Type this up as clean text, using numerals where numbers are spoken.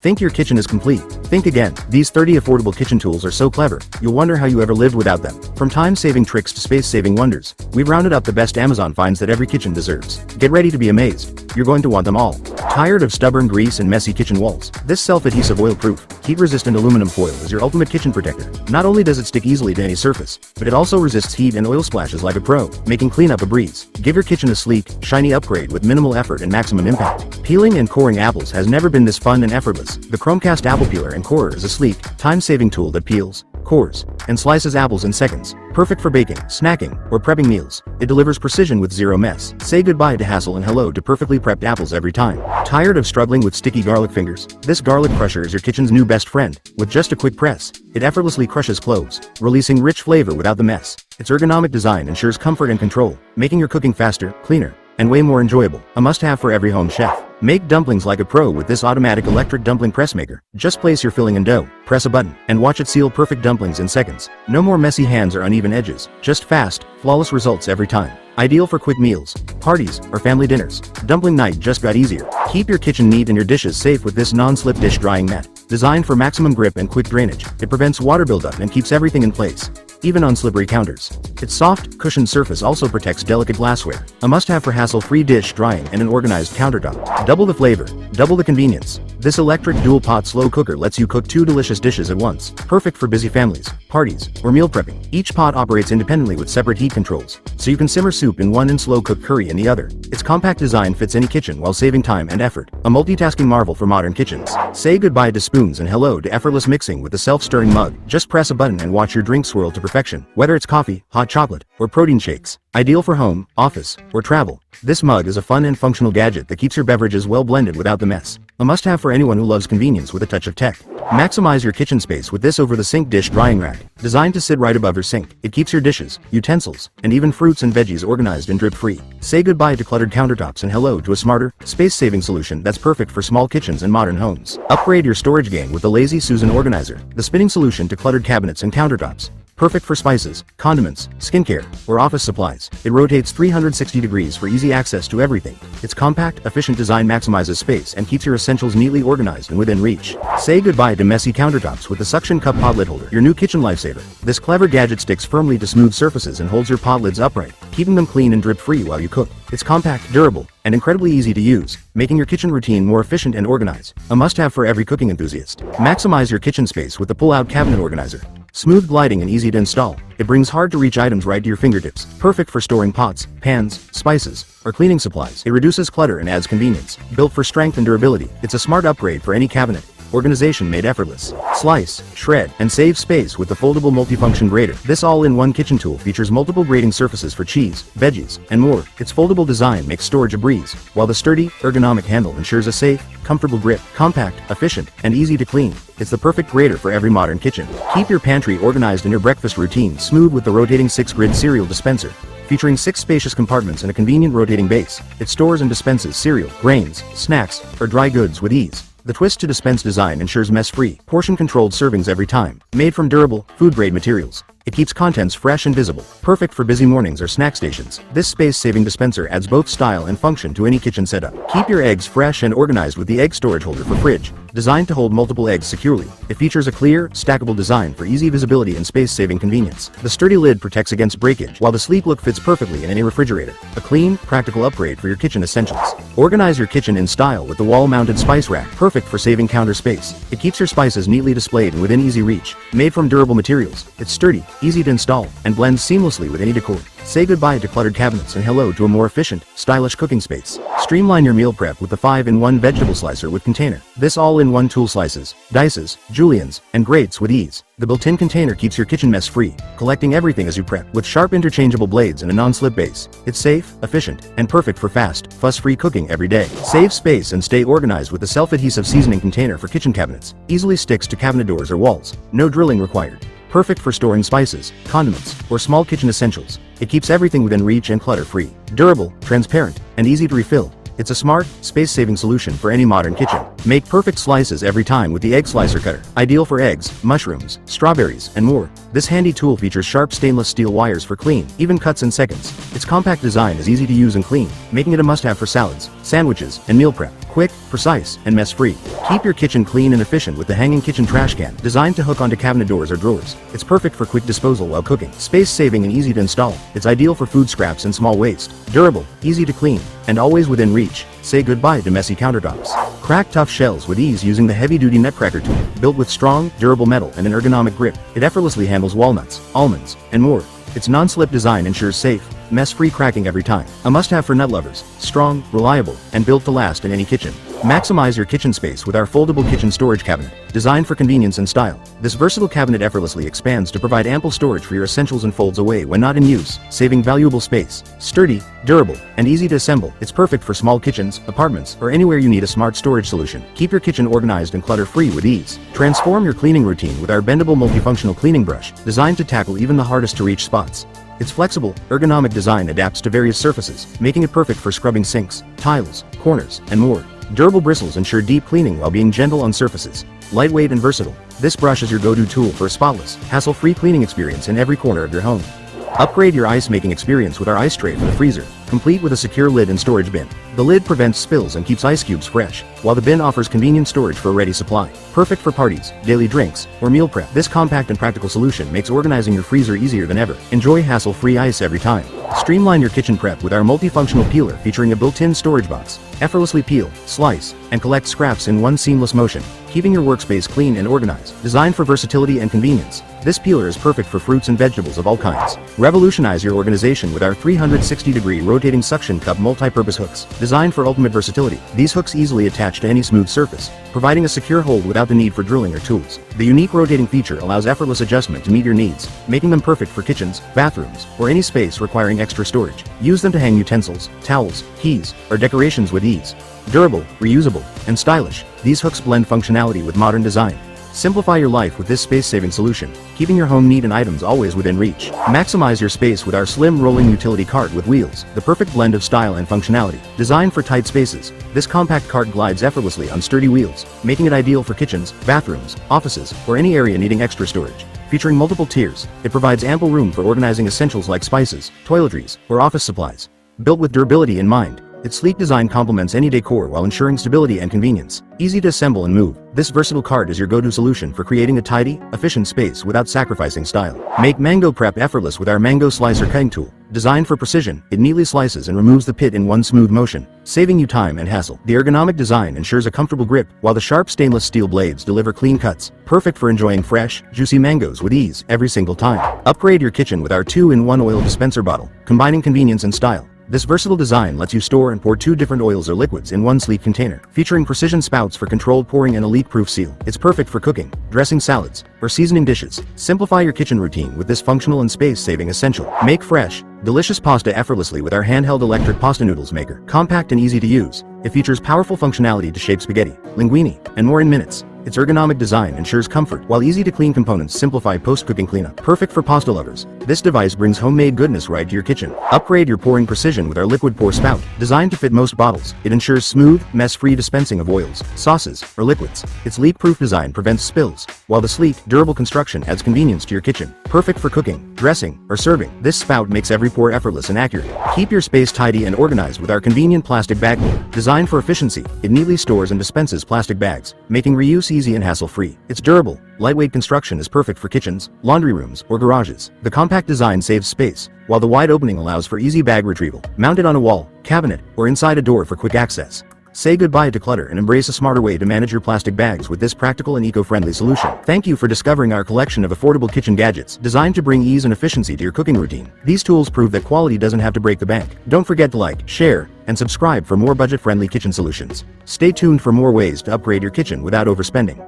Think your kitchen is complete? Think again. These 30 affordable kitchen tools are so clever, you'll wonder how you ever lived without them. From time-saving tricks to space-saving wonders, we've rounded up the best Amazon finds that every kitchen deserves. Get ready to be amazed. You're going to want them all. Tired of stubborn grease and messy kitchen walls? This self-adhesive oil-proof, heat-resistant aluminum foil is your ultimate kitchen protector. Not only does it stick easily to any surface, but it also resists heat and oil splashes like a pro, making cleanup a breeze. Give your kitchen a sleek, shiny upgrade with minimal effort and maximum impact. Peeling and coring apples has never been this fun and effortless. The Chromecast apple peeler and corer is a sleek, time-saving tool that peels, cores, and slices apples in seconds. Perfect for baking, snacking, or prepping meals. It delivers precision with zero mess. Say goodbye to hassle and hello to perfectly prepped apples every time. Tired of struggling with sticky garlic fingers? This garlic crusher is your kitchen's new best friend. With just a quick press, it effortlessly crushes cloves, releasing rich flavor without the mess. Its ergonomic design ensures comfort and control, making your cooking faster, cleaner, and way more enjoyable. A must-have for every home chef. Make dumplings like a pro with this automatic electric dumpling press maker. Just place your filling in dough, press a button, and watch it seal perfect dumplings in seconds. No more messy hands or uneven edges. Just fast, flawless results every time. Ideal for quick meals, parties, or family dinners. Dumpling night just got easier. Keep your kitchen neat and your dishes safe with this non-slip dish drying mat. Designed for maximum grip and quick drainage, it prevents water buildup and keeps everything in place, even on slippery counters. Its soft, cushioned surface also protects delicate glassware. A must-have for hassle-free dish drying and an organized countertop. Double the flavor, double the convenience. This electric dual-pot slow cooker lets you cook 2 delicious dishes at once. Perfect for busy families, parties, or meal prepping. Each pot operates independently with separate heat controls, so you can simmer soup in one and slow-cook curry in the other. Its compact design fits any kitchen while saving time and effort. A multitasking marvel for modern kitchens. Say goodbye to spoons and hello to effortless mixing with the self-stirring mug. Just press a button and watch your drink swirl to perfection. Whether it's coffee, hot chocolate, or protein shakes. Ideal for home, office, or travel. This mug is a fun and functional gadget that keeps your beverages well blended without the mess. A must-have for anyone who loves convenience with a touch of tech. Maximize your kitchen space with this over-the-sink dish drying rack. Designed to sit right above your sink, it keeps your dishes, utensils, and even fruits and veggies organized and drip-free. Say goodbye to cluttered countertops and hello to a smarter, space-saving solution that's perfect for small kitchens and modern homes. Upgrade your storage game with the Lazy Susan Organizer, the spinning solution to cluttered cabinets and countertops. Perfect for spices, condiments, skincare, or office supplies. It rotates 360 degrees for easy access to everything. Its compact, efficient design maximizes space and keeps your essentials neatly organized and within reach. Say goodbye to messy countertops with the suction cup pot lid holder, your new kitchen lifesaver. This clever gadget sticks firmly to smooth surfaces and holds your pot lids upright, keeping them clean and drip-free while you cook. It's compact, durable, and incredibly easy to use, making your kitchen routine more efficient and organized. A must-have for every cooking enthusiast. Maximize your kitchen space with the pull-out cabinet organizer. Smooth gliding and easy to install, it brings hard-to-reach items right to your fingertips. Perfect for storing pots, pans, spices, or cleaning supplies. It reduces clutter and adds convenience. Built for strength and durability, it's a smart upgrade for any cabinet. Organization made effortless. Slice, shred, and save space with the foldable multifunction grater. This all-in-one kitchen tool features multiple grating surfaces for cheese, veggies, and more. Its foldable design makes storage a breeze, while the sturdy, ergonomic handle ensures a safe, comfortable grip. Compact, efficient, and easy to clean. It's the perfect grater for every modern kitchen. Keep your pantry organized and your breakfast routine smooth with the rotating 6-grid cereal dispenser. Featuring 6 spacious compartments and a convenient rotating base, it stores and dispenses cereal, grains, snacks, or dry goods with ease. The twist-to-dispense design ensures mess-free, portion-controlled servings every time. Made from durable, food-grade materials, it keeps contents fresh and visible. Perfect for busy mornings or snack stations. This space-saving dispenser adds both style and function to any kitchen setup. Keep your eggs fresh and organized with the egg storage holder for fridge. Designed to hold multiple eggs securely, it features a clear, stackable design for easy visibility and space-saving convenience. The sturdy lid protects against breakage, while the sleek look fits perfectly in any refrigerator. A clean, practical upgrade for your kitchen essentials. Organize your kitchen in style with the wall-mounted spice rack, perfect for saving counter space. It keeps your spices neatly displayed and within easy reach. Made from durable materials, it's sturdy, easy to install, and blends seamlessly with any decor. Say goodbye to cluttered cabinets and hello to a more efficient, stylish cooking space. Streamline your meal prep with the 5-in-1 vegetable slicer with container. This all-in-one tool slices, dices, juliennes, and grates with ease. The built-in container keeps your kitchen mess free, collecting everything as you prep. With sharp interchangeable blades and a non-slip base, it's safe, efficient, and perfect for fast, fuss-free cooking every day. Save space and stay organized with the self-adhesive seasoning container for kitchen cabinets. Easily sticks to cabinet doors or walls. No drilling required. Perfect for storing spices, condiments, or small kitchen essentials. It keeps everything within reach and clutter-free. Durable, transparent, and easy to refill. It's a smart, space-saving solution for any modern kitchen. Make perfect slices every time with the egg slicer cutter. Ideal for eggs, mushrooms, strawberries, and more. This handy tool features sharp stainless steel wires for clean, even cuts in seconds. Its compact design is easy to use and clean, making it a must-have for salads, sandwiches, and meal prep. Quick, precise, and mess-free. Keep your kitchen clean and efficient with the hanging kitchen trash can, designed to hook onto cabinet doors or drawers. It's perfect for quick disposal while cooking. Space-saving and easy to install. It's ideal for food scraps and small waste. Durable, easy to clean, and always within reach. Say goodbye to messy countertops. Crack tough shells with ease using the heavy-duty Nutcracker tool. Built with strong, durable metal and an ergonomic grip, it effortlessly handles walnuts, almonds, and more. Its non-slip design ensures safe, mess-free cracking every time. A must-have for nut lovers. Strong, reliable, and built to last in any kitchen. Maximize your kitchen space with our foldable kitchen storage cabinet, designed for convenience and style. This versatile cabinet effortlessly expands to provide ample storage for your essentials and folds away when not in use, saving valuable space. Sturdy, durable, and easy to assemble, it's perfect for small kitchens, apartments, or anywhere you need a smart storage solution. Keep your kitchen organized and clutter-free with ease. Transform your cleaning routine with our bendable multifunctional cleaning brush, designed to tackle even the hardest to reach spots. Its flexible, ergonomic design adapts to various surfaces, making it perfect for scrubbing sinks, tiles, corners, and more. Durable bristles ensure deep cleaning while being gentle on surfaces. Lightweight and versatile, this brush is your go-to tool for a spotless, hassle-free cleaning experience in every corner of your home. Upgrade your ice-making experience with our ice tray for the freezer, complete with a secure lid and storage bin. The lid prevents spills and keeps ice cubes fresh, while the bin offers convenient storage for a ready supply. Perfect for parties, daily drinks, or meal prep. This compact and practical solution makes organizing your freezer easier than ever. Enjoy hassle-free ice every time. Streamline your kitchen prep with our multifunctional peeler featuring a built-in storage box. Effortlessly peel, slice, and collect scraps in one seamless motion, keeping your workspace clean and organized. Designed for versatility and convenience, this peeler is perfect for fruits and vegetables of all kinds. Revolutionize your organization with our 360-degree rotating suction cup multi-purpose hooks. Designed for ultimate versatility, these hooks easily attach to any smooth surface, providing a secure hold without the need for drilling or tools. The unique rotating feature allows effortless adjustment to meet your needs, making them perfect for kitchens, bathrooms, or any space requiring extra storage. Use them to hang utensils, towels, keys, or decorations with ease. Durable, reusable, and stylish, these hooks blend functionality with modern design. Simplify your life with this space-saving solution, keeping your home neat and items always within reach. Maximize your space with our slim rolling utility cart with wheels, the perfect blend of style and functionality. Designed for tight spaces, this compact cart glides effortlessly on sturdy wheels, making it ideal for kitchens, bathrooms, offices, or any area needing extra storage. Featuring multiple tiers, it provides ample room for organizing essentials like spices, toiletries, or office supplies. Built with durability in mind, its sleek design complements any decor while ensuring stability and convenience. Easy to assemble and move, this versatile cart is your go-to solution for creating a tidy, efficient space without sacrificing style. Make mango prep effortless with our mango slicer cutting tool. Designed for precision, it neatly slices and removes the pit in one smooth motion, saving you time and hassle. The ergonomic design ensures a comfortable grip, while the sharp stainless steel blades deliver clean cuts, perfect for enjoying fresh, juicy mangoes with ease every single time. Upgrade your kitchen with our 2-in-1 oil dispenser bottle, combining convenience and style. This versatile design lets you store and pour 2 different oils or liquids in one sleek container. Featuring precision spouts for controlled pouring and a leak-proof seal, it's perfect for cooking, dressing salads, or seasoning dishes. Simplify your kitchen routine with this functional and space-saving essential. Make fresh, delicious pasta effortlessly with our handheld electric pasta noodles maker. Compact and easy to use, it features powerful functionality to shape spaghetti, linguine, and more in minutes. Its ergonomic design ensures comfort, while easy-to-clean components simplify post-cooking cleanup. Perfect for pasta lovers, this device brings homemade goodness right to your kitchen. Upgrade your pouring precision with our liquid pour spout. Designed to fit most bottles, it ensures smooth, mess-free dispensing of oils, sauces, or liquids. Its leak-proof design prevents spills, while the sleek, durable construction adds convenience to your kitchen. Perfect for cooking, dressing, or serving, this spout makes every pour effortless and accurate. Keep your space tidy and organized with our convenient plastic bag holder. Designed for efficiency, it neatly stores and dispenses plastic bags, making reuse easy and hassle-free. Its durable, lightweight construction is perfect for kitchens, laundry rooms, or garages. The compact design saves space, while the wide opening allows for easy bag retrieval. Mounted on a wall, cabinet, or inside a door for quick access. Say goodbye to clutter and embrace a smarter way to manage your plastic bags with this practical and eco-friendly solution. Thank you for discovering our collection of affordable kitchen gadgets designed to bring ease and efficiency to your cooking routine. These tools prove that quality doesn't have to break the bank. Don't forget to like, share, and subscribe for more budget-friendly kitchen solutions. Stay tuned for more ways to upgrade your kitchen without overspending.